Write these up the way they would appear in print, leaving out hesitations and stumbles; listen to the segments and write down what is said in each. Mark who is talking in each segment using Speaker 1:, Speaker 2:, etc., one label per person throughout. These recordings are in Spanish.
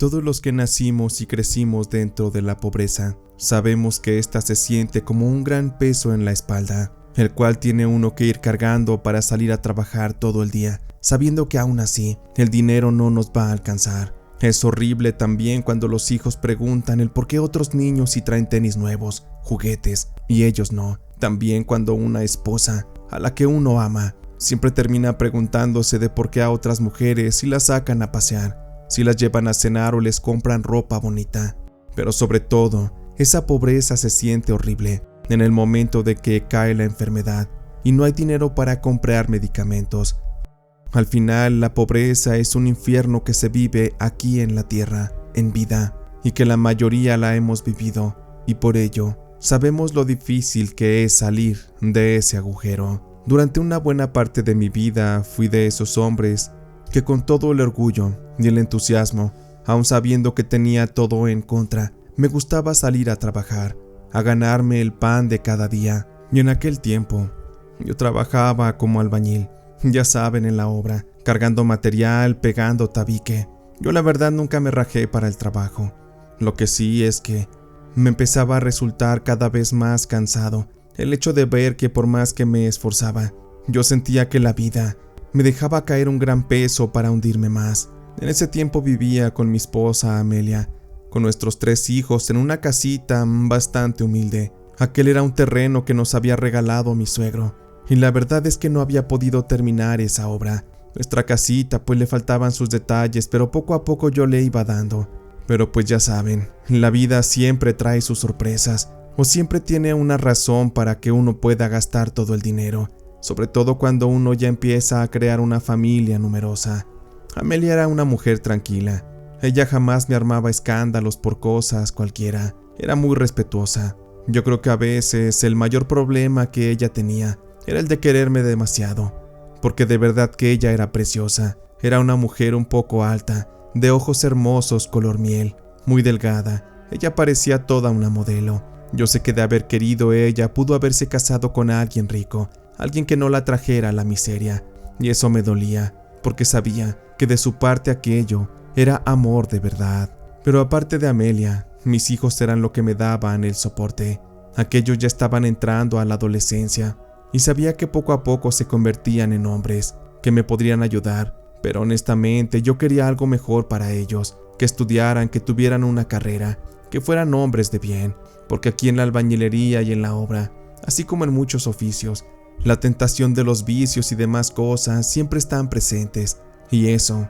Speaker 1: Todos los que nacimos y crecimos dentro de la pobreza, sabemos que ésta se siente como un gran peso en la espalda, el cual tiene uno que ir cargando para salir a trabajar todo el día, sabiendo que aún así, el dinero no nos va a alcanzar. Es horrible también cuando los hijos preguntan el por qué otros niños sí traen tenis nuevos, juguetes, y ellos no. También cuando una esposa, a la que uno ama, siempre termina preguntándose de por qué a otras mujeres si las sacan a pasear, si las llevan a cenar o les compran ropa bonita. Pero sobre todo, esa pobreza se siente horrible en el momento de que cae la enfermedad y no hay dinero para comprar medicamentos. Al final, la pobreza es un infierno que se vive aquí en la tierra, en vida, y que la mayoría la hemos vivido, y por ello, sabemos lo difícil que es salir de ese agujero. Durante una buena parte de mi vida fui de esos hombres que con todo el orgullo y el entusiasmo, aun sabiendo que tenía todo en contra, me gustaba salir a trabajar, a ganarme el pan de cada día. Y en aquel tiempo, yo trabajaba como albañil, ya saben, en la obra, cargando material, pegando tabique. Yo la verdad nunca me rajé para el trabajo. Lo que sí es que me empezaba a resultar cada vez más cansado el hecho de ver que por más que me esforzaba, yo sentía que la vida me dejaba caer un gran peso para hundirme más. En ese tiempo vivía con mi esposa Amelia, con nuestros 3 hijos en una casita bastante humilde. Aquel era un terreno que nos había regalado mi suegro, y la verdad es que no había podido terminar esa obra. Nuestra casita pues le faltaban sus detalles, pero poco a poco yo le iba dando. Pero pues ya saben, la vida siempre trae sus sorpresas, o siempre tiene una razón para que uno pueda gastar todo el dinero, sobre todo cuando uno ya empieza a crear una familia numerosa. Amelia era una mujer tranquila. Ella jamás me armaba escándalos por cosas cualquiera. Era muy respetuosa. Yo creo que a veces el mayor problema que ella tenía era el de quererme demasiado, porque de verdad que ella era preciosa. Era una mujer un poco alta, de ojos hermosos color miel, muy delgada. Ella parecía toda una modelo. Yo sé que de haber querido ella pudo haberse casado con alguien rico, alguien que no la trajera a la miseria, y eso me dolía, porque sabía que de su parte aquello era amor de verdad. Pero aparte de Amelia, mis hijos eran lo que me daban el soporte. Aquellos ya estaban entrando a la adolescencia, y sabía que poco a poco se convertían en hombres que me podrían ayudar, pero honestamente yo quería algo mejor para ellos, que estudiaran, que tuvieran una carrera, que fueran hombres de bien, porque aquí en la albañilería y en la obra, así como en muchos oficios, la tentación de los vicios y demás cosas siempre están presentes, y eso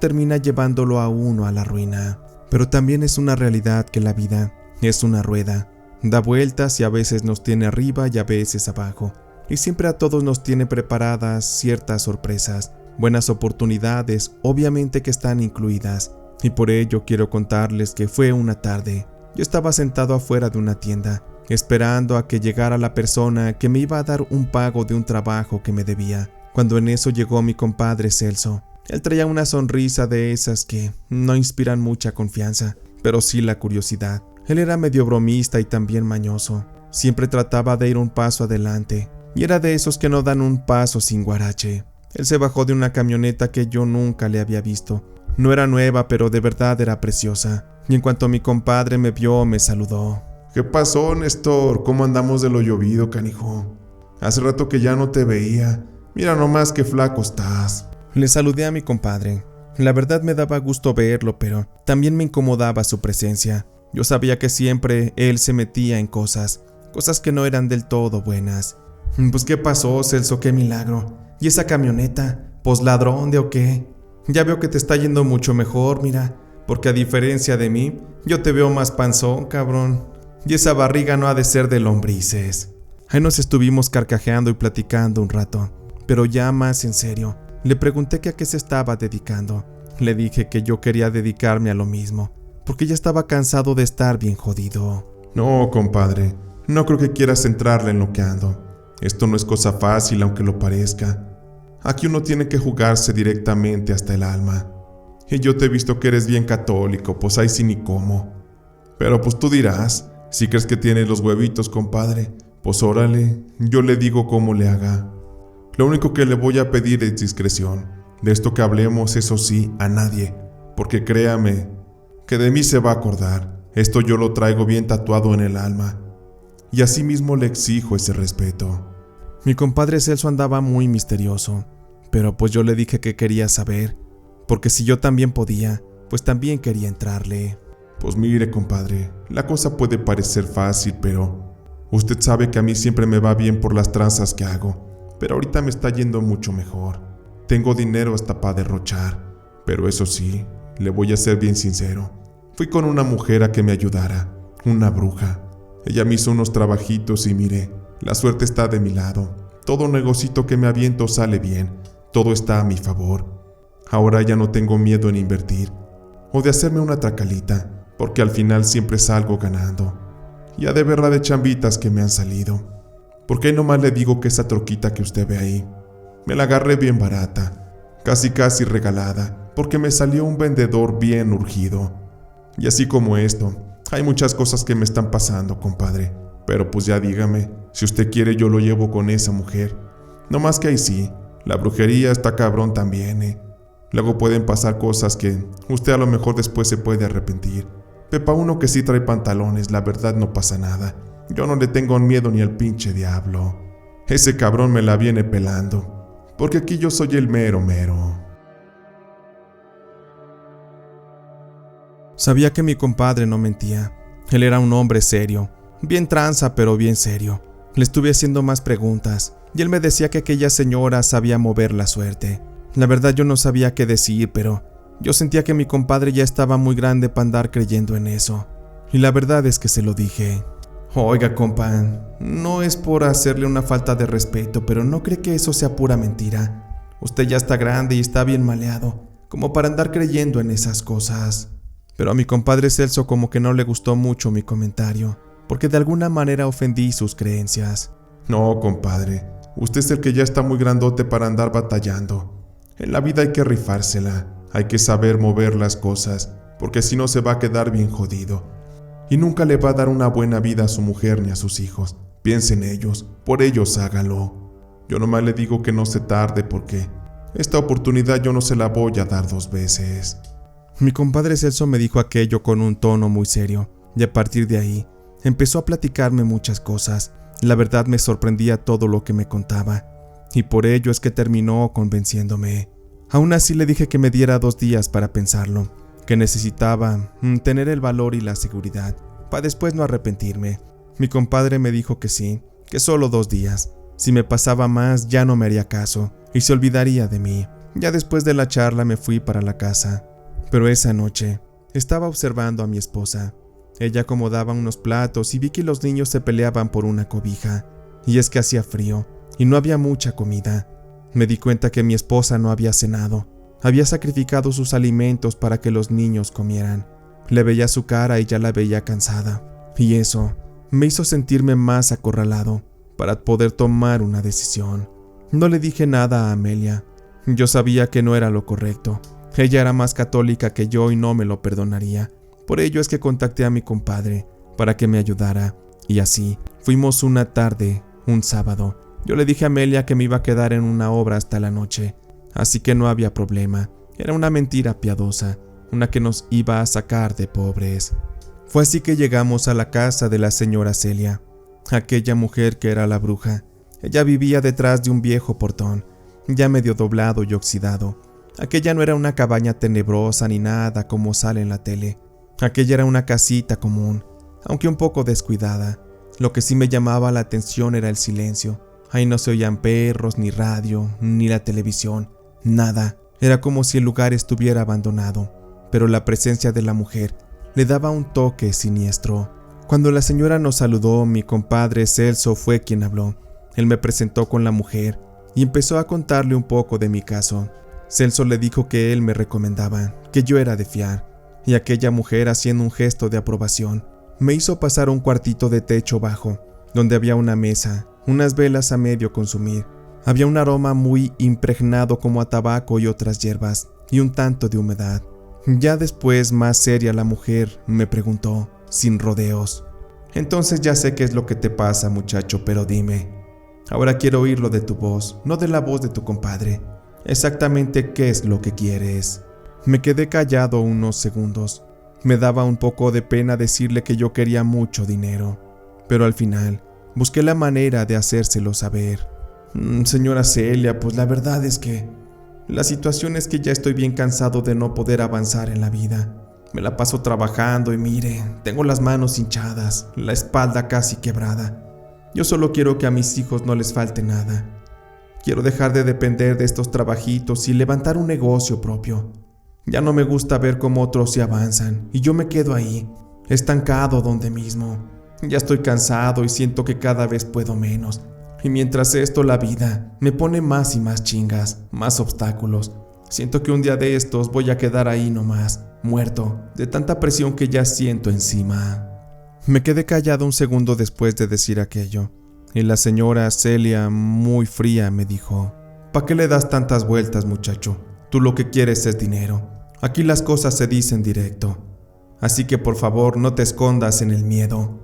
Speaker 1: termina llevándolo a uno a la ruina. Pero también es una realidad que la vida es una rueda, da vueltas y a veces nos tiene arriba y a veces abajo. Y siempre a todos nos tiene preparadas ciertas sorpresas, buenas oportunidades, obviamente que están incluidas. Y por ello quiero contarles que fue una tarde. Yo estaba sentado afuera de una tienda, esperando a que llegara la persona que me iba a dar un pago de un trabajo que me debía, cuando en eso llegó mi compadre Celso. Él traía una sonrisa de esas que no inspiran mucha confianza, pero sí la curiosidad. Él era medio bromista y también mañoso. Siempre trataba de ir un paso adelante, y era de esos que no dan un paso sin guarache. Él se bajó de una camioneta que yo nunca le había visto. No era nueva, pero de verdad era preciosa. Y en cuanto mi compadre me vio, me saludó.
Speaker 2: ¿Qué pasó, Néstor? ¿Cómo andamos de lo llovido, canijo? Hace rato que ya no te veía. Mira nomás qué flaco estás.
Speaker 1: Le saludé a mi compadre. La verdad me daba gusto verlo, pero también me incomodaba su presencia. Yo sabía que siempre él se metía en cosas que no eran del todo buenas.
Speaker 2: Pues ¿qué pasó, Celso? ¡Qué milagro! ¿Y esa camioneta? ¿Pues ladrón de o qué? Ya veo que te está yendo mucho mejor, mira, porque a diferencia de mí, yo te veo más panzón, cabrón. Y esa barriga no ha de ser de lombrices.
Speaker 1: Ahí nos estuvimos carcajeando y platicando un rato, pero ya más en serio. Le pregunté que a qué se estaba dedicando. Le dije que yo quería dedicarme a lo mismo, porque ya estaba cansado de estar bien jodido.
Speaker 2: No, compadre, no creo que quieras entrarle en lo que ando. Esto no es cosa fácil, aunque lo parezca. Aquí uno tiene que jugarse directamente hasta el alma. Y yo te he visto que eres bien católico, pues ahí sí ni cómo. Pero pues tú dirás, si crees que tienes los huevitos, compadre, pues órale, yo le digo cómo le haga. Lo único que le voy a pedir es discreción. De esto que hablemos, eso sí, a nadie, porque créame, que de mí se va a acordar. Esto yo lo traigo bien tatuado en el alma. Y asimismo le exijo ese respeto.
Speaker 1: Mi compadre Celso andaba muy misterioso, pero pues yo le dije que quería saber, porque si yo también podía, pues también quería entrarle.
Speaker 2: Pues mire, compadre, la cosa puede parecer fácil, pero usted sabe que a mí siempre me va bien por las tranzas que hago, pero ahorita me está yendo mucho mejor. Tengo dinero hasta para derrochar, pero eso sí, le voy a ser bien sincero. Fui con una mujer a que me ayudara, una bruja. Ella me hizo unos trabajitos y mire, la suerte está de mi lado. Todo negocito que me aviento sale bien, todo está a mi favor. Ahora ya no tengo miedo en invertir o de hacerme una tracalita, porque al final siempre salgo ganando. Y a de verla de chambitas que me han salido. ¿Por qué nomás le digo que esa troquita que usted ve ahí? Me la agarré bien barata, casi regalada, porque me salió un vendedor bien urgido. Y así como esto, hay muchas cosas que me están pasando, compadre. Pero pues ya dígame, si usted quiere yo lo llevo con esa mujer. No más que ahí sí, la brujería está cabrón también, Luego pueden pasar cosas que usted a lo mejor después se puede arrepentir. Pepa uno que sí trae pantalones, la verdad no pasa nada. Yo no le tengo miedo ni al pinche diablo. Ese cabrón me la viene pelando, porque aquí yo soy el mero.
Speaker 1: Sabía que mi compadre no mentía. Él era un hombre serio, bien tranza pero bien serio. Le estuve haciendo más preguntas y él me decía que aquella señora sabía mover la suerte. La verdad yo no sabía qué decir, pero yo sentía que mi compadre ya estaba muy grande para andar creyendo en eso. Y la verdad es que se lo dije. Oiga, compa, no es por hacerle una falta de respeto, pero ¿no cree que eso sea pura mentira? Usted ya está grande y está bien maleado, como para andar creyendo en esas cosas. Pero a mi compadre Celso como que no le gustó mucho mi comentario, porque de alguna manera ofendí sus creencias.
Speaker 2: No, compadre, usted es el que ya está muy grandote para andar batallando. En la vida hay que rifársela, hay que saber mover las cosas, porque si no se va a quedar bien jodido. Y nunca le va a dar una buena vida a su mujer ni a sus hijos. Piense en ellos, por ellos hágalo. Yo nomás le digo que no se tarde porque esta oportunidad yo no se la voy a dar 2 veces.
Speaker 1: Mi compadre Celso me dijo aquello con un tono muy serio, y a partir de ahí empezó a platicarme muchas cosas. La verdad me sorprendía todo lo que me contaba, y por ello es que terminó convenciéndome. Aún así le dije que me diera 2 días para pensarlo, que necesitaba tener el valor y la seguridad, para después no arrepentirme. Mi compadre me dijo que sí, que solo 2 días. Si me pasaba más ya no me haría caso, y se olvidaría de mí. Ya después de la charla me fui para la casa. Pero esa noche estaba observando a mi esposa. Ella acomodaba unos platos y vi que los niños se peleaban por una cobija. Y es que hacía frío y no había mucha comida. Me di cuenta que mi esposa no había cenado. Había sacrificado sus alimentos para que los niños comieran. Le veía su cara y ya la veía cansada. Y eso me hizo sentirme más acorralado para poder tomar una decisión. No le dije nada a Amelia. Yo sabía que no era lo correcto. Ella era más católica que yo y no me lo perdonaría. Por ello es que contacté a mi compadre para que me ayudara. Y así, fuimos una tarde, un sábado. Yo le dije a Amelia que me iba a quedar en una obra hasta la noche. Así que no había problema. Era una mentira piadosa, una que nos iba a sacar de pobres. Fue así que llegamos a la casa de la señora Celia, aquella mujer que era la bruja. Ella vivía detrás de un viejo portón, ya medio doblado y oxidado. Aquella no era una cabaña tenebrosa ni nada como sale en la tele. Aquella era una casita común, aunque un poco descuidada. Lo que sí me llamaba la atención era el silencio. Ahí no se oían perros, ni radio, ni la televisión, nada. Era como si el lugar estuviera abandonado, pero la presencia de la mujer le daba un toque siniestro. Cuando la señora nos saludó, mi compadre Celso fue quien habló. Él me presentó con la mujer y empezó a contarle un poco de mi caso. Celso le dijo que él me recomendaba, que yo era de fiar, y aquella mujer, haciendo un gesto de aprobación, me hizo pasar a un cuartito de techo bajo, donde había una mesa, unas velas a medio consumir. Había un aroma muy impregnado como a tabaco y otras hierbas, y un tanto de humedad. Ya después, más seria, la mujer me preguntó, sin rodeos: «Entonces ya sé qué es lo que te pasa, muchacho, pero dime. Ahora quiero oírlo de tu voz, no de la voz de tu compadre. Exactamente qué es lo que quieres». Me quedé callado unos segundos. Me daba un poco de pena decirle que yo quería mucho dinero, pero al final busqué la manera de hacérselo saber. Señora Celia, pues la verdad es que la situación es que ya estoy bien cansado de no poder avanzar en la vida. Me la paso trabajando y mire, tengo las manos hinchadas, la espalda casi quebrada. Yo solo quiero que a mis hijos no les falte nada. Quiero dejar de depender de estos trabajitos y levantar un negocio propio. Ya no me gusta ver cómo otros se avanzan y yo me quedo ahí, estancado donde mismo. Ya estoy cansado y siento que cada vez puedo menos. Y mientras esto, la vida me pone más y más chingas, más obstáculos. Siento que un día de estos voy a quedar ahí nomás, muerto, de tanta presión que ya siento encima. Me quedé callado un segundo después de decir aquello, y la señora Celia, muy fría, me dijo: ¿Para qué le das tantas vueltas, muchacho? Tú lo que quieres es dinero. Aquí las cosas se dicen directo. Así que por favor no te escondas en el miedo.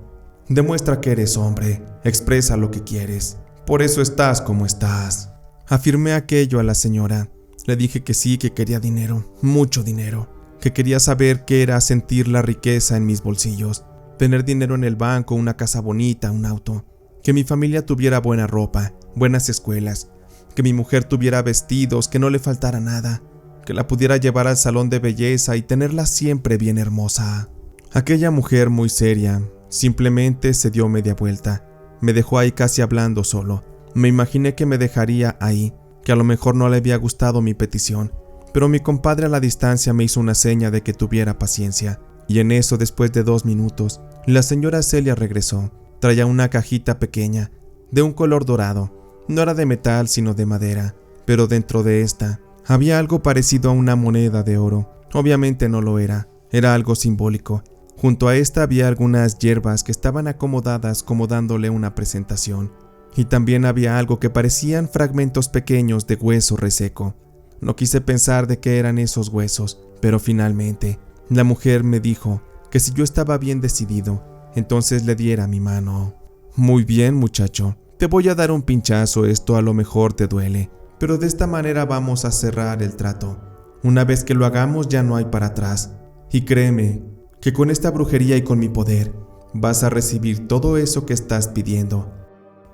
Speaker 1: Demuestra que eres hombre, expresa lo que quieres. Por eso estás como estás. Afirmé aquello a la señora. Le dije que sí, que quería dinero, mucho dinero, que quería saber qué era sentir la riqueza en mis bolsillos, tener dinero en el banco, una casa bonita, un auto, que mi familia tuviera buena ropa, buenas escuelas, que mi mujer tuviera vestidos, que no le faltara nada, que la pudiera llevar al salón de belleza y tenerla siempre bien hermosa. Aquella mujer muy seria simplemente se dio media vuelta, me dejó ahí casi hablando solo. Me imaginé que me dejaría ahí, que a lo mejor no le había gustado mi petición, pero mi compadre a la distancia me hizo una seña de que tuviera paciencia, y en eso, después de 2 minutos, la señora Celia regresó. Traía una cajita pequeña, de un color dorado. No era de metal sino de madera, pero dentro de esta había algo parecido a una moneda de oro. Obviamente no lo era algo simbólico. Junto a esta había algunas hierbas que estaban acomodadas como dándole una presentación. Y también había algo que parecían fragmentos pequeños de hueso reseco. No quise pensar de qué eran esos huesos, pero finalmente la mujer me dijo que si yo estaba bien decidido, entonces le diera mi mano. Muy bien, muchacho, te voy a dar un pinchazo, esto a lo mejor te duele, pero de esta manera vamos a cerrar el trato. Una vez que lo hagamos ya no hay para atrás. Y créeme que con esta brujería y con mi poder vas a recibir todo eso que estás pidiendo.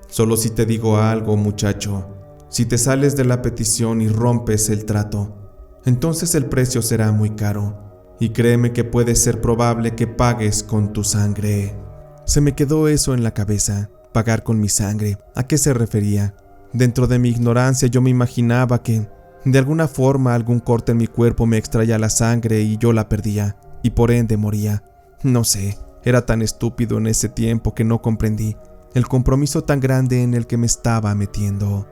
Speaker 1: Solo si te digo algo, muchacho, si te sales de la petición y rompes el trato, entonces el precio será muy caro, y créeme que puede ser probable que pagues con tu sangre. Se me quedó eso en la cabeza, pagar con mi sangre. ¿A qué se refería? Dentro de mi ignorancia yo me imaginaba que, de alguna forma, algún corte en mi cuerpo me extraía la sangre y yo la perdía, y por ende moría. No sé, era tan estúpido en ese tiempo que no comprendí el compromiso tan grande en el que me estaba metiendo.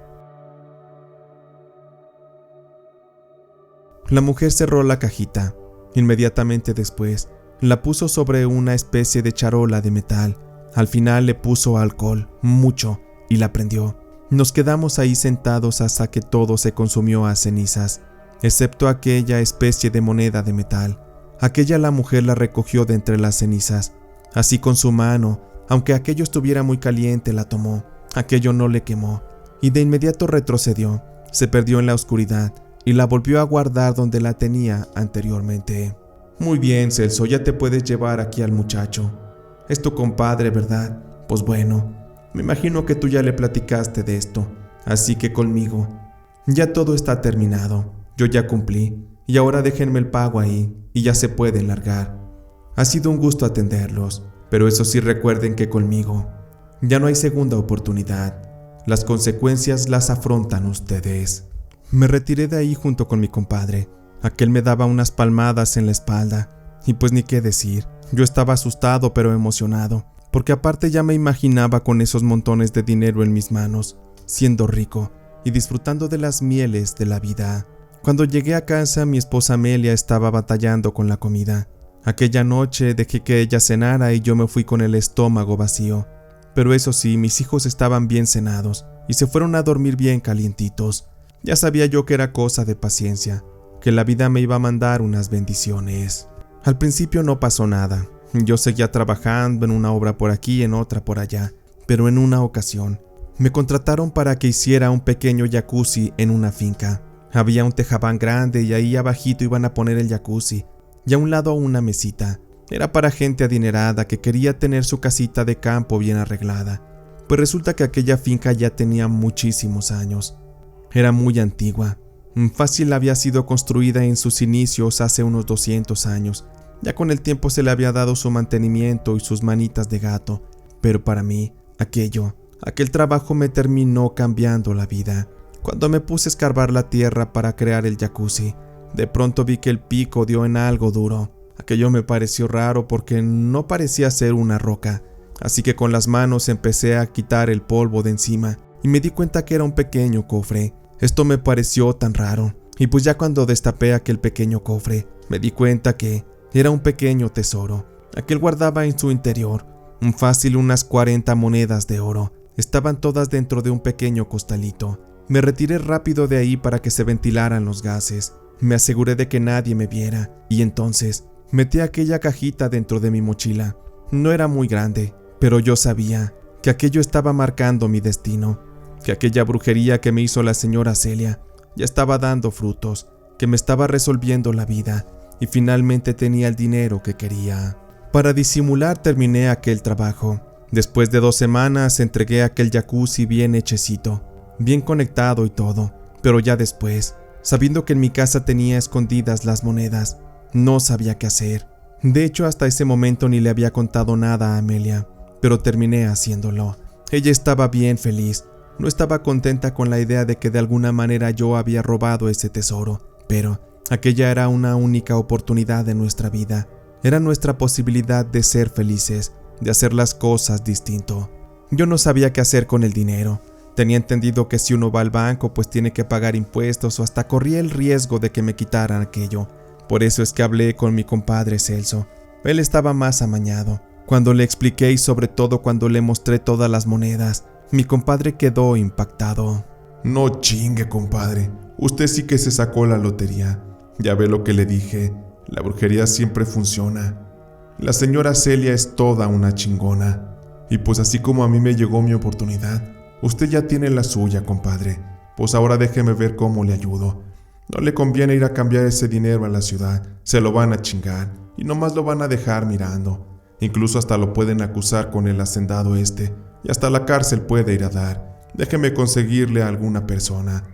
Speaker 1: La mujer cerró la cajita. Inmediatamente después, la puso sobre una especie de charola de metal. Al final le puso alcohol, mucho, y la prendió. Nos quedamos ahí sentados hasta que todo se consumió a cenizas, excepto aquella especie de moneda de metal. Aquella la mujer la recogió de entre las cenizas. Así con su mano, aunque aquello estuviera muy caliente, la tomó. Aquello no le quemó, y de inmediato retrocedió, se perdió en la oscuridad, y la volvió a guardar donde la tenía anteriormente. Muy bien, Celso, ya te puedes llevar aquí al muchacho. Es tu compadre, ¿verdad? Pues bueno, me imagino que tú ya le platicaste de esto, así que conmigo. Ya todo está terminado, yo ya cumplí, y ahora déjenme el pago ahí, y ya se pueden largar. Ha sido un gusto atenderlos, pero eso sí, recuerden que conmigo ya no hay segunda oportunidad. Las consecuencias las afrontan ustedes. Me retiré de ahí junto con mi compadre. Aquel me daba unas palmadas en la espalda, y pues ni qué decir, yo estaba asustado pero emocionado, porque aparte ya me imaginaba con esos montones de dinero en mis manos, siendo rico y disfrutando de las mieles de la vida. Cuando llegué a casa, mi esposa Amelia estaba batallando con la comida. Aquella noche dejé que ella cenara y yo me fui con el estómago vacío. Pero eso sí, mis hijos estaban bien cenados y se fueron a dormir bien calientitos. Ya sabía yo que era cosa de paciencia, que la vida me iba a mandar unas bendiciones. Al principio no pasó nada. Yo seguía trabajando en una obra por aquí, en otra por allá, pero en una ocasión me contrataron para que hiciera un pequeño jacuzzi en una finca. Había un tejabán grande y ahí abajito iban a poner el jacuzzi. y a un lado una mesita. Era para gente adinerada que quería tener su casita de campo bien arreglada, pues resulta que aquella finca ya tenía muchísimos años. Era muy antigua. Fácil había sido construida en sus inicios hace unos 200 años. Ya con el tiempo se le había dado su mantenimiento y sus manitas de gato, pero para mí, aquel trabajo me terminó cambiando la vida. Cuando me puse a escarbar la tierra para crear el jacuzzi, de pronto vi que el pico dio en algo duro. Aquello me pareció raro porque no parecía ser una roca, así que con las manos empecé a quitar el polvo de encima y me di cuenta que era un pequeño cofre. Esto me pareció tan raro, y pues ya cuando destapé aquel pequeño cofre, me di cuenta que era un pequeño tesoro. Aquel guardaba en su interior fácil unas 40 monedas de oro. Estaban todas dentro de un pequeño costalito. Me retiré rápido de ahí para que se ventilaran los gases. Me aseguré de que nadie me viera, y entonces metí aquella cajita dentro de mi mochila. No era muy grande, pero yo sabía que aquello estaba marcando mi destino, que aquella brujería que me hizo la señora Celia ya estaba dando frutos, que me estaba resolviendo la vida, y finalmente tenía el dinero que quería. Para disimular terminé aquel trabajo. Después de 2 semanas entregué aquel jacuzzi bien hechecito, bien conectado y todo, pero ya después, sabiendo que en mi casa tenía escondidas las monedas, no sabía qué hacer. De hecho, hasta ese momento ni le había contado nada a Amelia, pero terminé haciéndolo. Ella estaba bien feliz, no estaba contenta con la idea de que de alguna manera yo había robado ese tesoro, pero aquella era una única oportunidad de nuestra vida. Era nuestra posibilidad de ser felices, de hacer las cosas distinto. Yo no sabía qué hacer con el dinero. Tenía entendido que si uno va al banco pues tiene que pagar impuestos o hasta corría el riesgo de que me quitaran aquello. Por eso es que hablé con mi compadre Celso. Él estaba más amañado. Cuando le expliqué y sobre todo cuando le mostré todas las monedas, mi compadre quedó impactado.
Speaker 2: No chingue, compadre. Usted sí que se sacó la lotería. Ya ve lo que le dije. La brujería siempre funciona. La señora Celia es toda una chingona. Y pues así como a mí me llegó mi oportunidad, usted ya tiene la suya, compadre. Pues ahora déjeme ver cómo le ayudo. No le conviene ir a cambiar ese dinero a la ciudad. Se lo van a chingar y nomás lo van a dejar mirando. Incluso hasta lo pueden acusar con el hacendado y hasta la cárcel puede ir a dar. Déjeme conseguirle a alguna persona.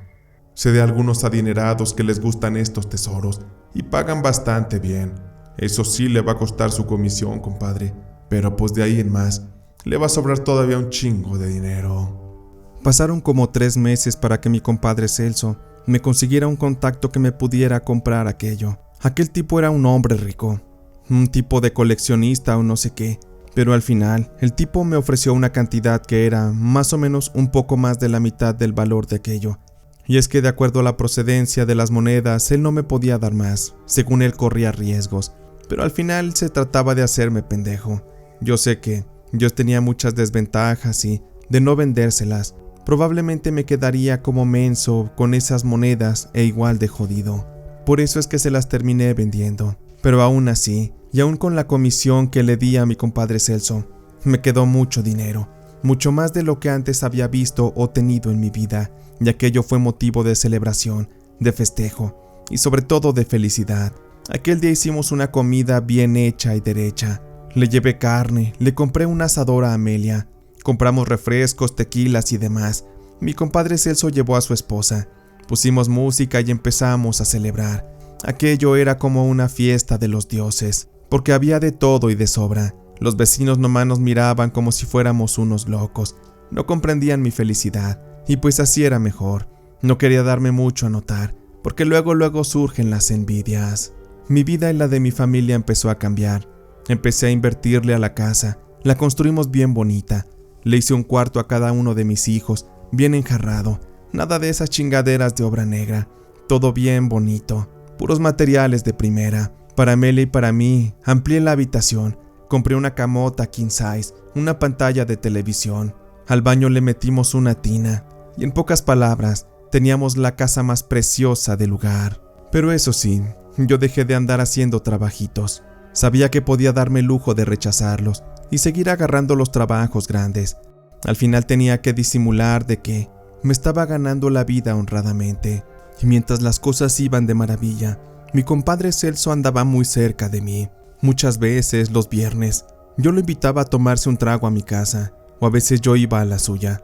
Speaker 2: Sé de algunos adinerados que les gustan estos tesoros y pagan bastante bien. Eso sí le va a costar su comisión, compadre, pero pues de ahí en más, le va a sobrar todavía un chingo de dinero.
Speaker 1: Pasaron como 3 meses para que mi compadre Celso me consiguiera un contacto que me pudiera comprar aquello. Aquel tipo era un hombre rico, un tipo de coleccionista o no sé qué, pero al final el tipo me ofreció una cantidad que era más o menos un poco más de la mitad del valor de aquello. Y es que de acuerdo a la procedencia de las monedas, él no me podía dar más, según él corría riesgos, pero al final se trataba de hacerme pendejo. Yo sé que yo tenía muchas desventajas y, de no vendérselas, probablemente me quedaría como menso con esas monedas e igual de jodido. Por eso es que se las terminé vendiendo, pero aún así, y aún con la comisión que le di a mi compadre Celso, me quedó mucho dinero, mucho más de lo que antes había visto o tenido en mi vida, y aquello fue motivo de celebración, de festejo y sobre todo de felicidad. Aquel día hicimos una comida bien hecha y derecha. Le llevé carne, le compré un asador a Amelia, compramos refrescos, tequilas y demás. Mi compadre Celso llevó a su esposa, pusimos música y empezamos a celebrar. Aquello era como una fiesta de los dioses, porque había de todo y de sobra. Los vecinos nomás nos miraban como si fuéramos unos locos, no comprendían mi felicidad. Y pues así era mejor. No quería darme mucho a notar, porque luego surgen las envidias. Mi vida y la de mi familia empezó a cambiar. Empecé a invertirle a la casa. La construimos bien bonita. Le hice un cuarto a cada uno de mis hijos, bien enjarrado. Nada de esas chingaderas de obra negra. Todo bien bonito. Puros materiales de primera. Para Amelia y para mí, amplié la habitación. Compré una camota king size, una pantalla de televisión. Al baño le metimos una tina. Y en pocas palabras, teníamos la casa más preciosa del lugar. Pero eso sí, yo dejé de andar haciendo trabajitos. Sabía que podía darme el lujo de rechazarlos y seguir agarrando los trabajos grandes. Al final tenía que disimular de que me estaba ganando la vida honradamente. Y mientras las cosas iban de maravilla, Mi compadre Celso andaba muy cerca de mí. Muchas veces, los viernes, yo lo invitaba a tomarse un trago a mi casa, o a veces yo iba a la suya.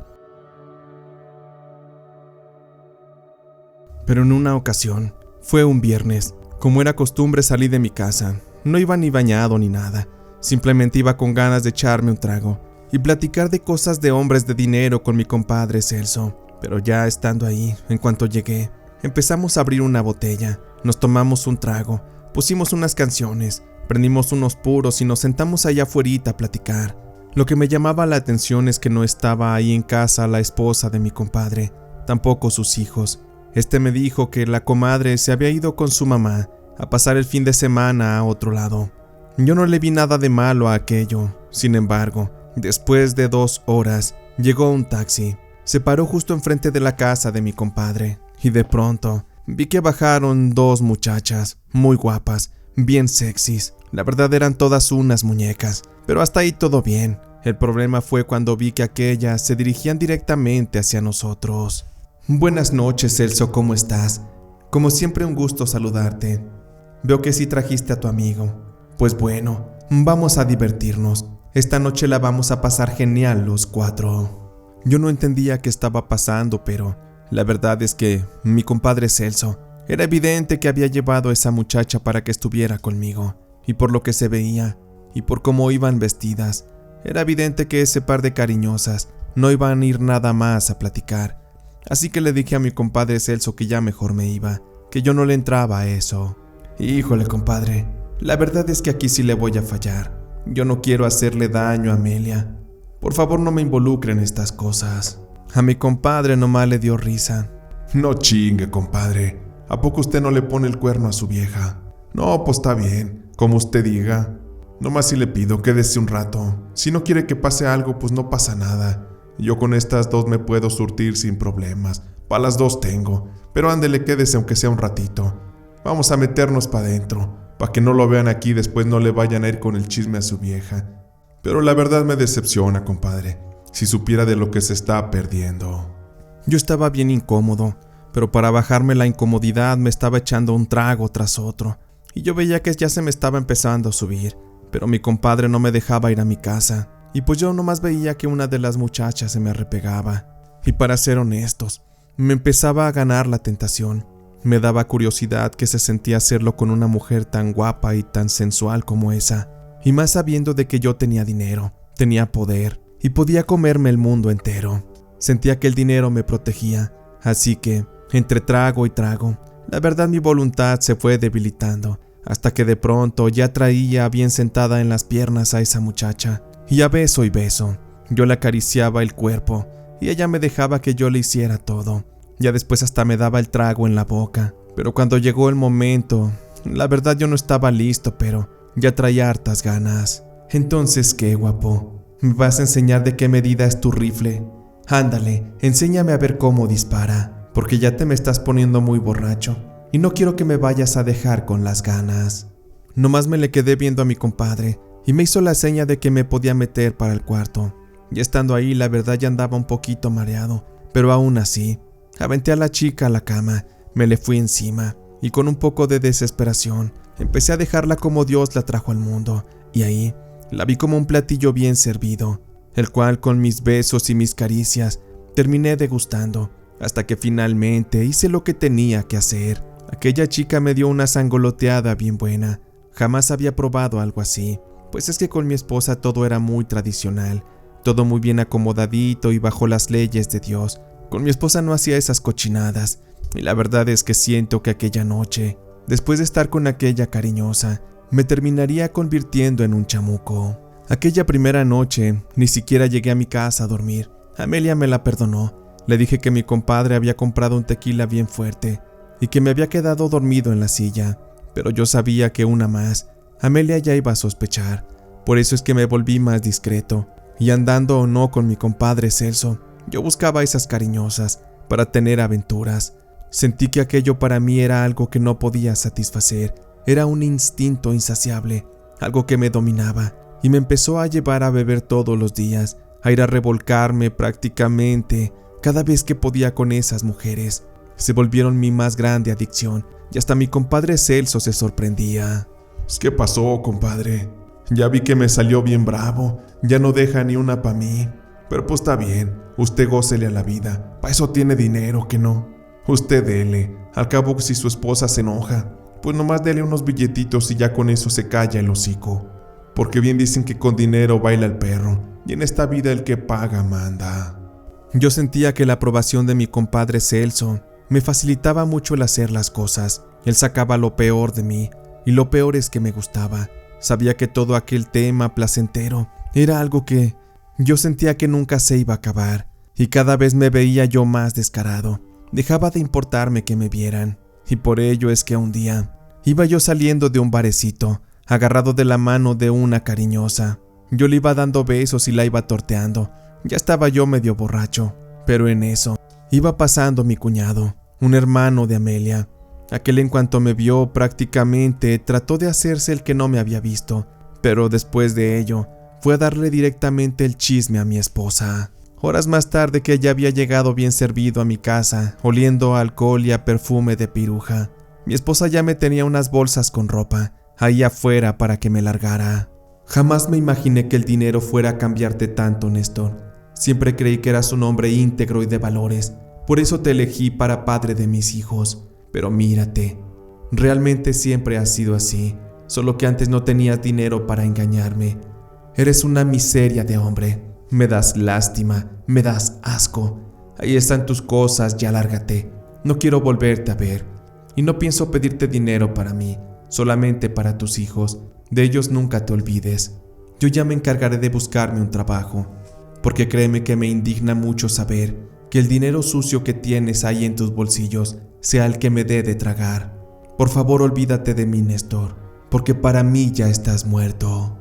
Speaker 1: Pero en una ocasión, fue un viernes, como era costumbre salí de mi casa. No iba ni bañado ni nada, simplemente iba con ganas de echarme un trago y platicar de cosas de hombres de dinero con mi compadre Celso. Pero ya estando ahí, en cuanto llegué, empezamos a abrir una botella, nos tomamos un trago, pusimos unas canciones, prendimos unos puros y nos sentamos allá afuerita a platicar. Lo que me llamaba la atención es que no estaba ahí en casa la esposa de mi compadre, tampoco sus hijos. Me dijo que la comadre se había ido con su mamá a pasar el fin de semana a otro lado. Yo no le vi nada de malo a aquello. Sin embargo, después de 2 horas, llegó un taxi. Se paró justo enfrente de la casa de mi compadre y de pronto vi que bajaron 2 muchachas, muy guapas, bien sexys. La verdad eran todas unas muñecas, pero hasta ahí todo bien. El problema fue cuando vi que aquellas se dirigían directamente hacia nosotros. Buenas noches, Celso, ¿cómo estás? Como siempre, un gusto saludarte. Veo que sí trajiste a tu amigo. Pues bueno, vamos a divertirnos. Esta noche la vamos a pasar genial los 4. Yo no entendía qué estaba pasando, pero la verdad es que mi compadre Celso era evidente que había llevado a esa muchacha para que estuviera conmigo. Y por lo que se veía, y por cómo iban vestidas, era evidente que ese par de cariñosas no iban a ir nada más a platicar. Así que le dije a mi compadre Celso que ya mejor me iba, que yo no le entraba a eso. Híjole, compadre, la verdad es que aquí sí le voy a fallar. Yo no quiero hacerle daño a Amelia. Por favor, no me involucre en estas cosas. A mi compadre nomás le dio risa.
Speaker 2: No chingue, compadre. ¿A poco usted no le pone el cuerno a su vieja? No, pues está bien, como usted diga. Nomás si le pido, quédese un rato. Si no quiere que pase algo, pues no pasa nada. Yo con estas 2 me puedo surtir sin problemas. Para las 2 tengo. Pero ándele, quédese aunque sea un ratito. Vamos a meternos para adentro, para que no lo vean aquí y después no le vayan a ir con el chisme a su vieja. Pero la verdad me decepciona, compadre. Si supiera de lo que se está perdiendo.
Speaker 1: Yo estaba bien incómodo, pero para bajarme la incomodidad me estaba echando un trago tras otro. Y yo veía que ya se me estaba empezando a subir, pero mi compadre no me dejaba ir a mi casa. Y pues yo nomás veía que una de las muchachas se me arrepegaba. Y para ser honestos, me empezaba a ganar la tentación. Me daba curiosidad que se sentía hacerlo con una mujer tan guapa y tan sensual como esa. Y más sabiendo de que yo tenía dinero, tenía poder y podía comerme el mundo entero. Sentía que el dinero me protegía, así que, entre trago y trago, la verdad mi voluntad se fue debilitando, hasta que de pronto ya traía bien sentada en las piernas a esa muchacha. Y a beso y beso, yo le acariciaba el cuerpo y ella me dejaba que yo le hiciera todo. Ya después hasta me daba el trago en la boca. Pero cuando llegó el momento, la verdad yo no estaba listo, pero ya traía hartas ganas. Entonces, ¿qué, guapo? ¿Me vas a enseñar de qué medida es tu rifle? Ándale, enséñame a ver cómo dispara, porque ya te me estás poniendo muy borracho y no quiero que me vayas a dejar con las ganas. Nomás me le quedé viendo a mi compadre y me hizo la seña de que me podía meter para el cuarto. Ya estando ahí, la verdad ya andaba un poquito mareado, pero aún así, aventé a la chica a la cama, me le fui encima y con un poco de desesperación empecé a dejarla como Dios la trajo al mundo, y ahí la vi como un platillo bien servido, el cual con mis besos y mis caricias terminé degustando, hasta que finalmente hice lo que tenía que hacer. Aquella chica me dio una sangoloteada bien buena. Jamás había probado algo así, pues es que con mi esposa todo era muy tradicional, todo muy bien acomodadito y bajo las leyes de Dios. Con mi esposa no hacía esas cochinadas, y la verdad es que siento que aquella noche, después de estar con aquella cariñosa, me terminaría convirtiendo en un chamuco. Aquella primera noche, ni siquiera llegué a mi casa a dormir. Amelia me la perdonó. Le dije que mi compadre había comprado un tequila bien fuerte y que me había quedado dormido en la silla, pero yo sabía que una más, Amelia ya iba a sospechar. Por eso es que me volví más discreto, y andando o no con mi compadre Celso, yo buscaba esas cariñosas para tener aventuras. Sentí que aquello para mí era algo que no podía satisfacer, era un instinto insaciable, algo que me dominaba, y me empezó a llevar a beber todos los días, a ir a revolcarme prácticamente cada vez que podía con esas mujeres. se volvieron mi más grande adicción y hasta mi compadre Celso se sorprendía.
Speaker 2: ¿Qué pasó, compadre? Ya vi que me salió bien bravo, ya no deja ni una pa' mí. Pero pues está bien, usted gócele a la vida, pa' eso tiene dinero, ¿que no? Usted dele, al cabo si su esposa se enoja, pues nomás dele unos billetitos y ya con eso se calla el hocico. Porque bien dicen que con dinero baila el perro, y en esta vida el que paga manda.
Speaker 1: Yo sentía que la aprobación de mi compadre Celso me facilitaba mucho el hacer las cosas. Él sacaba lo peor de mí, y lo peor es que me gustaba. Sabía que todo aquel tema placentero era algo que yo sentía que nunca se iba a acabar, y cada vez me veía yo más descarado. Dejaba de importarme que me vieran, y por ello es que un día iba yo saliendo de un barecito, agarrado de la mano de una cariñosa. Yo le iba dando besos y la iba torteando. Ya estaba yo medio borracho, pero en eso iba pasando mi cuñado, un hermano de Amelia. Aquel en cuanto me vio prácticamente trató de hacerse el que no me había visto, pero después de ello fue a darle directamente el chisme a mi esposa. Horas más tarde que ya había llegado bien servido a mi casa, oliendo a alcohol y a perfume de piruja, mi esposa ya me tenía unas bolsas con ropa ahí afuera para que me largara. Jamás me imaginé que el dinero fuera a cambiarte tanto, Néstor. Siempre creí que eras un hombre íntegro y de valores, por eso te elegí para padre de mis hijos. Pero mírate, realmente siempre has sido así, solo que antes no tenías dinero para engañarme. Eres una miseria de hombre, me das lástima, me das asco. Ahí están tus cosas, ya lárgate. No quiero volverte a ver, y no pienso pedirte dinero para mí, solamente para tus hijos. De ellos nunca te olvides. Yo ya me encargaré de buscarme un trabajo, porque créeme que me indigna mucho saber que el dinero sucio que tienes ahí en tus bolsillos sea el que me dé de tragar. Por favor, olvídate de mí, Néstor, porque para mí ya estás muerto.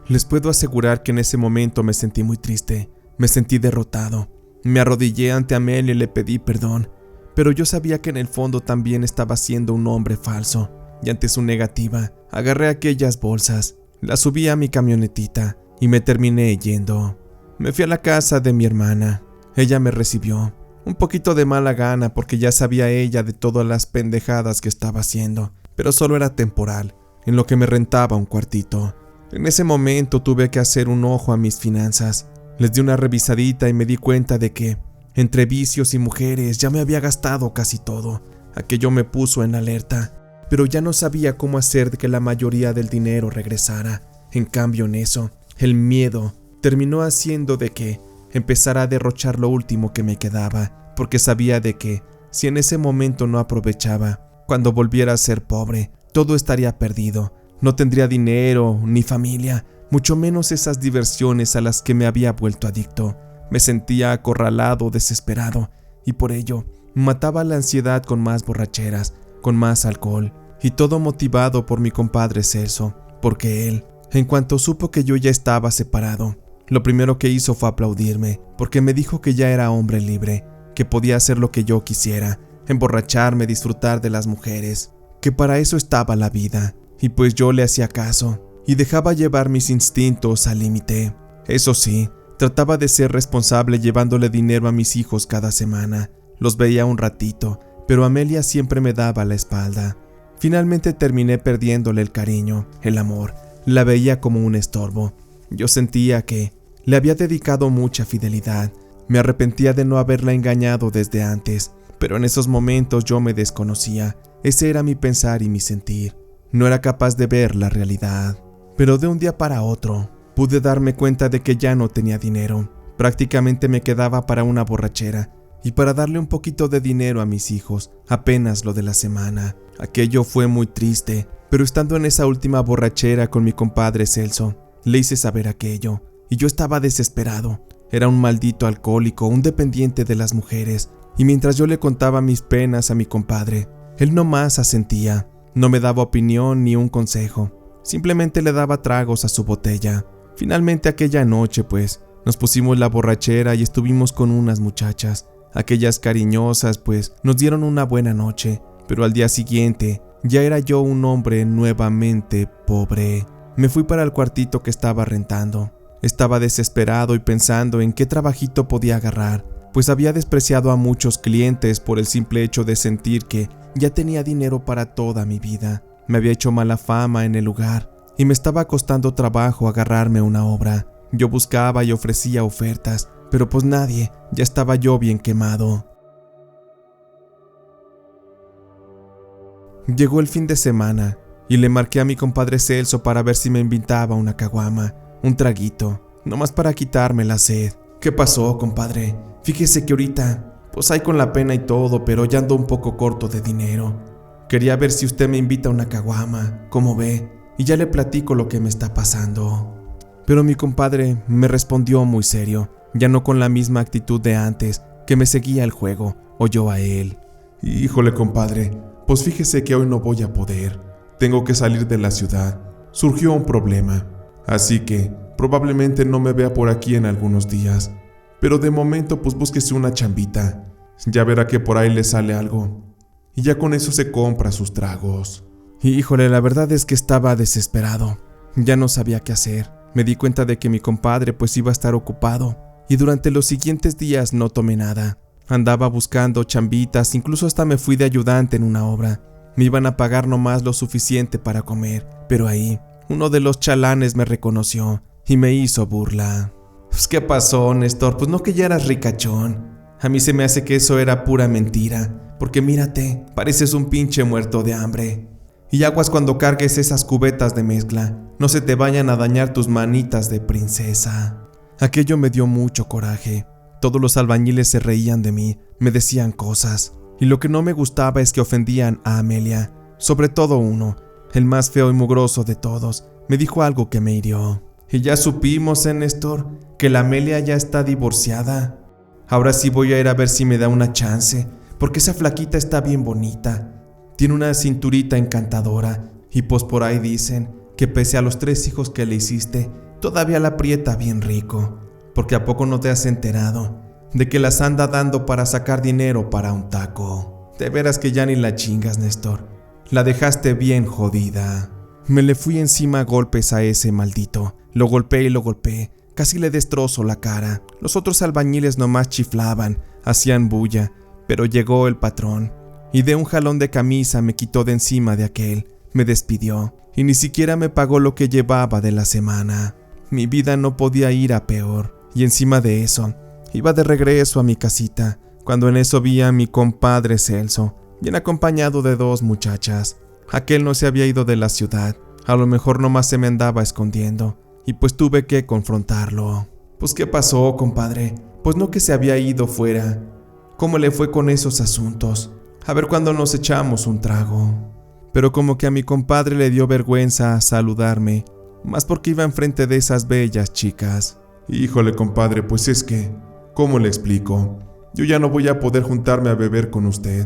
Speaker 1: Les puedo asegurar que en ese momento me sentí muy triste, me sentí derrotado. Me arrodillé ante Amelia y le pedí perdón, pero yo sabía que en el fondo también estaba siendo un hombre falso, y ante su negativa, agarré aquellas bolsas, las subí a mi camionetita y me terminé yendo. Me fui a la casa de mi hermana. Ella me recibió, un poquito de mala gana porque ya sabía ella de todas las pendejadas que estaba haciendo, pero solo era temporal, en lo que me rentaba un cuartito. En ese momento tuve que hacer un ojo a mis finanzas. Les di una revisadita y me di cuenta de que, entre vicios y mujeres, ya me había gastado casi todo. Aquello me puso en alerta, pero ya no sabía cómo hacer de que la mayoría del dinero regresara. En cambio en eso, el miedo terminó haciendo de que empezara a derrochar lo último que me quedaba, porque sabía de que, si en ese momento no aprovechaba, cuando volviera a ser pobre, todo estaría perdido. No tendría dinero, ni familia, mucho menos esas diversiones a las que me había vuelto adicto. Me sentía acorralado, desesperado, y por ello mataba la ansiedad con más borracheras, con más alcohol, y todo motivado por mi compadre Celso, porque él, en cuanto supo que yo ya estaba separado, lo primero que hizo fue aplaudirme, porque me dijo que ya era hombre libre, que podía hacer lo que yo quisiera, emborracharme, disfrutar de las mujeres, que para eso estaba la vida, y pues yo le hacía caso, y dejaba llevar mis instintos al límite. Eso sí, trataba de ser responsable llevándole dinero a mis hijos cada semana. Los veía un ratito, pero Amelia siempre me daba la espalda. Finalmente terminé perdiéndole el cariño, el amor. La veía como un estorbo. Yo sentía que le había dedicado mucha fidelidad. Me arrepentía de no haberla engañado desde antes, pero en esos momentos yo me desconocía. Ese era mi pensar y mi sentir. No era capaz de ver la realidad. Pero de un día para otro, pude darme cuenta de que ya no tenía dinero. Prácticamente me quedaba para una borrachera y para darle un poquito de dinero a mis hijos, apenas lo de la semana. Aquello fue muy triste, pero estando en esa última borrachera con mi compadre Celso, le hice saber aquello, y yo estaba desesperado. Era un maldito alcohólico, un dependiente de las mujeres, y mientras yo le contaba mis penas a mi compadre, él nomás asentía. No me daba opinión ni un consejo, simplemente le daba tragos a su botella. Finalmente aquella noche, pues, nos pusimos la borrachera y estuvimos con unas muchachas. Aquellas cariñosas, pues, nos dieron una buena noche, pero al día siguiente ya era yo un hombre nuevamente pobre. Me fui para el cuartito que estaba rentando. Estaba desesperado y pensando en qué trabajito podía agarrar, pues había despreciado a muchos clientes por el simple hecho de sentir que ya tenía dinero para toda mi vida. Me había hecho mala fama en el lugar y me estaba costando trabajo agarrarme una obra. Yo buscaba y ofrecía ofertas, pero pues nadie, ya estaba yo bien quemado. Llegó el fin de semana y le marqué a mi compadre Celso para ver si me invitaba una caguama, un traguito, nomás para quitarme la sed. ¿Qué pasó, compadre? Fíjese que ahorita, pues hay con la pena y todo, pero ya ando un poco corto de dinero. Quería ver si usted me invita a una caguama, ¿cómo ve? Y ya le platico lo que me está pasando. Pero mi compadre me respondió muy serio, ya no con la misma actitud de antes, que me seguía el juego, o yo a él.
Speaker 2: Híjole, compadre, pues fíjese que hoy no voy a poder. Tengo que salir de la ciudad. Surgió un problema, así que probablemente no me vea por aquí en algunos días. Pero de momento pues búsquese una chambita. Ya verá que por ahí le sale algo. Y ya con eso se compra sus tragos.
Speaker 1: Híjole, la verdad es que estaba desesperado. Ya no sabía qué hacer. Me di cuenta de que mi compadre pues iba a estar ocupado. Y durante los siguientes días no tomé nada. Andaba buscando chambitas, incluso hasta me fui de ayudante en una obra. Me iban a pagar nomás lo suficiente para comer. Pero ahí, uno de los chalanes me reconoció y me hizo burla. Pues, ¿qué pasó, Néstor? Pues no que ya eras ricachón. A mí se me hace que eso era pura mentira. Porque mírate, pareces un pinche muerto de hambre. Y aguas cuando cargues esas cubetas de mezcla, no se te vayan a dañar tus manitas de princesa. Aquello me dio mucho coraje. Todos los albañiles se reían de mí, me decían cosas. Y lo que no me gustaba es que ofendían a Amelia. Sobre todo uno, el más feo y mugroso de todos, me dijo algo que me hirió. Y ya supimos, Néstor, que la Amelia ya está divorciada. Ahora sí voy a ir a ver si me da una chance, porque esa flaquita está bien bonita. Tiene una cinturita encantadora, y pues por ahí dicen que pese a los 3 hijos que le hiciste, todavía la aprieta bien rico. Porque ¿a poco no te has enterado de que las anda dando para sacar dinero para un taco? De veras que ya ni la chingas, Néstor. La dejaste bien jodida. Me le fui encima a golpes a ese maldito. Lo golpeé y lo golpeé. Casi le destrozo la cara. Los otros albañiles nomás chiflaban, hacían bulla. Pero llegó el patrón y de un jalón de camisa me quitó de encima de aquel. Me despidió y ni siquiera me pagó lo que llevaba de la semana. Mi vida no podía ir a peor. Y encima de eso, iba de regreso a mi casita, cuando en eso vi a mi compadre Celso, bien acompañado de 2 muchachas. Aquel no se había ido de la ciudad, a lo mejor nomás se me andaba escondiendo, y pues tuve que confrontarlo. Pues ¿qué pasó, compadre? Pues no que se había ido fuera. ¿Cómo le fue con esos asuntos? A ver cuándo nos echamos un trago. Pero como que a mi compadre le dio vergüenza saludarme, más porque iba enfrente de esas bellas chicas.
Speaker 2: Híjole, compadre, pues es que, ¿cómo le explico? Yo ya no voy a poder juntarme a beber con usted,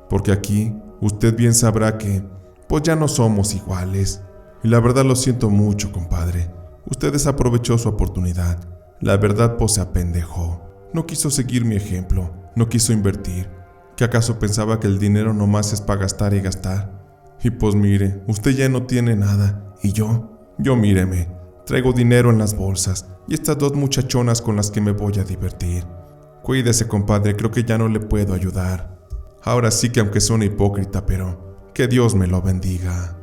Speaker 2: porque aquí, usted bien sabrá que, pues ya no somos iguales. Y la verdad lo siento mucho, compadre. Usted desaprovechó su oportunidad. La verdad, pues se apendejó. No quiso seguir mi ejemplo, no quiso invertir. ¿Qué acaso pensaba que el dinero nomás es para gastar y gastar? Y pues mire, usted ya no tiene nada. ¿Y yo? Yo míreme, traigo dinero en las bolsas. Y estas 2 muchachonas con las que me voy a divertir. Cuídese, compadre, creo que ya no le puedo ayudar. Ahora sí que aunque suene hipócrita, pero que Dios me lo bendiga.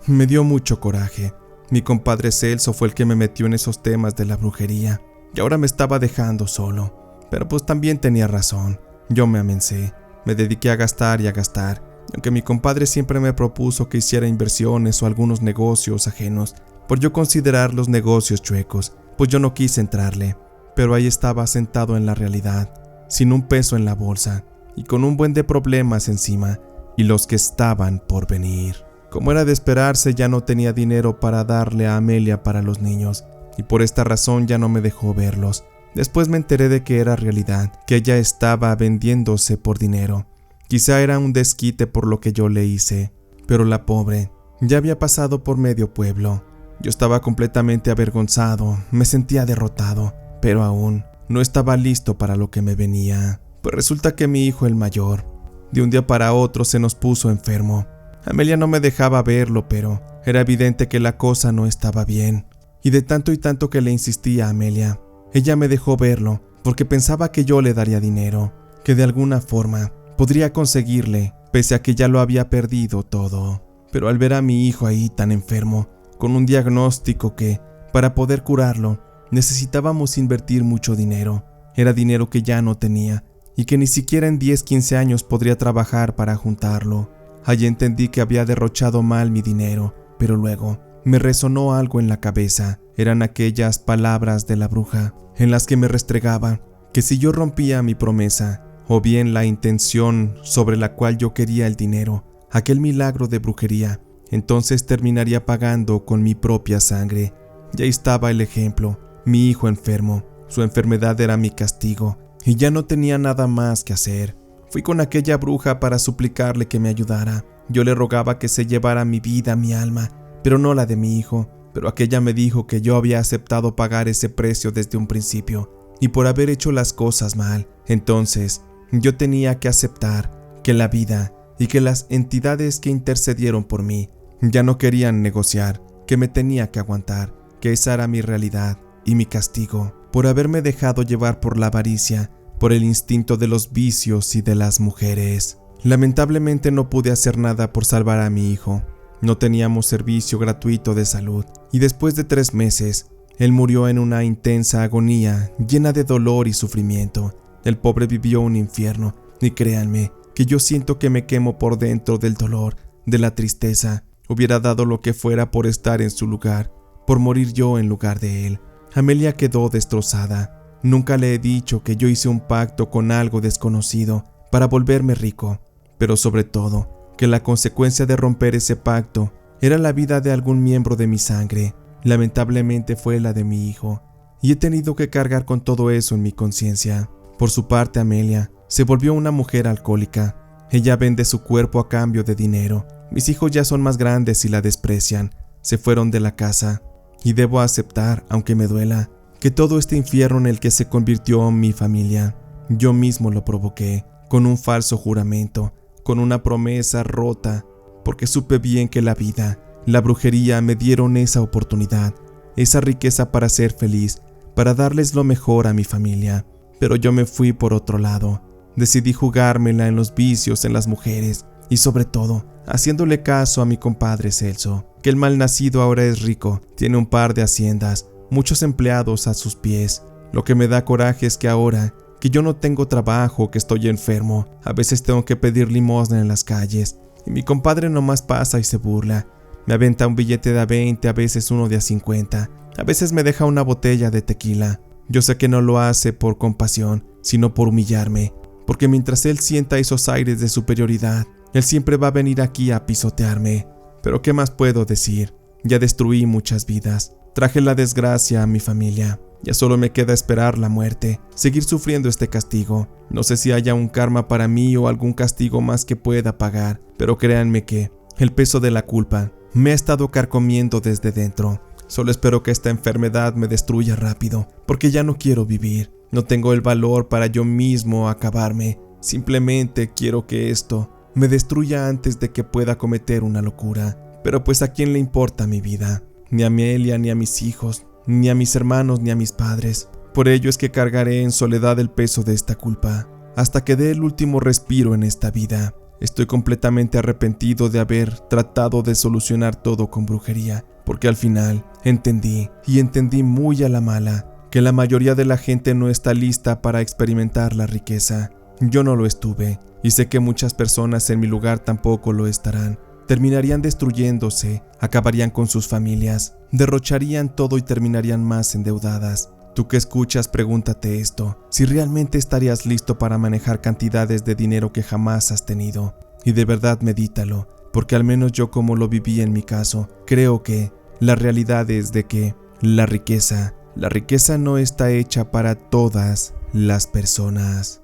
Speaker 1: Me dio mucho coraje. Mi compadre Celso fue el que me metió en esos temas de la brujería. Y ahora me estaba dejando solo. Pero pues también tenía razón. Yo me amencé. Me dediqué a gastar y a gastar. Y aunque mi compadre siempre me propuso que hiciera inversiones o algunos negocios ajenos, por yo considerar los negocios chuecos, pues yo no quise entrarle, pero ahí estaba sentado en la realidad, sin un peso en la bolsa, y con un buen de problemas encima, y los que estaban por venir. Como era de esperarse, ya no tenía dinero para darle a Amelia para los niños, y por esta razón ya no me dejó verlos. Después me enteré de que era realidad, que ella estaba vendiéndose por dinero. Quizá era un desquite por lo que yo le hice, pero la pobre ya había pasado por medio pueblo. Yo estaba completamente avergonzado, me sentía derrotado, pero aún no estaba listo para lo que me venía. Pues resulta que mi hijo el mayor, de un día para otro se nos puso enfermo. Amelia no me dejaba verlo, pero era evidente que la cosa no estaba bien. Y de tanto y tanto que le insistía a Amelia, ella me dejó verlo, porque pensaba que yo le daría dinero, que de alguna forma podría conseguirle, pese a que ya lo había perdido todo. Pero al ver a mi hijo ahí tan enfermo, con un diagnóstico que, para poder curarlo, necesitábamos invertir mucho dinero, era dinero que ya no tenía y que ni siquiera en 10-15 años podría trabajar para juntarlo. Allí entendí que había derrochado mal mi dinero, pero luego me resonó algo en la cabeza. Eran aquellas palabras de la bruja, en las que me restregaba que si yo rompía mi promesa, o bien la intención sobre la cual yo quería el dinero, aquel milagro de brujería, entonces terminaría pagando con mi propia sangre. Ya estaba el ejemplo, mi hijo enfermo, su enfermedad era mi castigo, y ya no tenía nada más que hacer. Fui con aquella bruja para suplicarle que me ayudara. Yo le rogaba que se llevara mi vida, mi alma, pero no la de mi hijo. Pero aquella me dijo que yo había aceptado pagar ese precio desde un principio, y por haber hecho las cosas mal, entonces yo tenía que aceptar que la vida y que las entidades que intercedieron por mí ya no querían negociar, que me tenía que aguantar, que esa era mi realidad y mi castigo por haberme dejado llevar por la avaricia, por el instinto de los vicios y de las mujeres. Lamentablemente no pude hacer nada por salvar a mi hijo. No teníamos servicio gratuito de salud y después de 3 meses, él murió en una intensa agonía llena de dolor y sufrimiento. El pobre vivió un infierno y créanme que yo siento que me quemo por dentro del dolor, de la tristeza. Hubiera dado lo que fuera por estar en su lugar, por morir yo en lugar de él. Amelia quedó destrozada. Nunca le he dicho que yo hice un pacto con algo desconocido para volverme rico, pero sobre todo, que la consecuencia de romper ese pacto era la vida de algún miembro de mi sangre. Lamentablemente fue la de mi hijo, y he tenido que cargar con todo eso en mi conciencia. Por su parte, Amelia se volvió una mujer alcohólica. Ella vende su cuerpo a cambio de dinero. Mis hijos ya son más grandes y la desprecian. Se fueron de la casa, y debo aceptar, aunque me duela, que todo este infierno en el que se convirtió mi familia, yo mismo lo provoqué, con un falso juramento, con una promesa rota, porque supe bien que la vida, la brujería me dieron esa oportunidad, esa riqueza para ser feliz, para darles lo mejor a mi familia. Pero yo me fui por otro lado. Decidí jugármela en los vicios, en las mujeres, y sobre todo, haciéndole caso a mi compadre Celso, que el malnacido ahora es rico, tiene un par de haciendas, muchos empleados a sus pies. Lo que me da coraje es que ahora, que yo no tengo trabajo, que estoy enfermo, a veces tengo que pedir limosna en las calles, y mi compadre nomás pasa y se burla. Me aventa un billete de a 20, a veces uno de a 50, a veces me deja una botella de tequila. Yo sé que no lo hace por compasión, sino por humillarme, porque mientras él sienta esos aires de superioridad, él siempre va a venir aquí a pisotearme. Pero ¿qué más puedo decir? Ya destruí muchas vidas, traje la desgracia a mi familia. Ya solo me queda esperar la muerte, seguir sufriendo este castigo. No sé si haya un karma para mí o algún castigo más que pueda pagar, pero créanme que el peso de la culpa me ha estado carcomiendo desde dentro. Solo espero que esta enfermedad me destruya rápido, porque ya no quiero vivir. No tengo el valor para yo mismo acabarme. Simplemente quiero que esto me destruya antes de que pueda cometer una locura. Pero pues ¿a quién le importa mi vida? Ni a Amelia, ni a mis hijos, ni a mis hermanos, ni a mis padres. Por ello es que cargaré en soledad el peso de esta culpa, hasta que dé el último respiro en esta vida. Estoy completamente arrepentido de haber tratado de solucionar todo con brujería, porque al final entendí, y entendí muy a la mala, que la mayoría de la gente no está lista para experimentar la riqueza. Yo no lo estuve, y sé que muchas personas en mi lugar tampoco lo estarán. Terminarían destruyéndose, acabarían con sus familias, derrocharían todo y terminarían más endeudadas. Tú que escuchas, pregúntate esto, si realmente estarías listo para manejar cantidades de dinero que jamás has tenido. Y de verdad medítalo, porque al menos yo, como lo viví en mi caso, creo que la realidad es de que la riqueza no está hecha para todas las personas.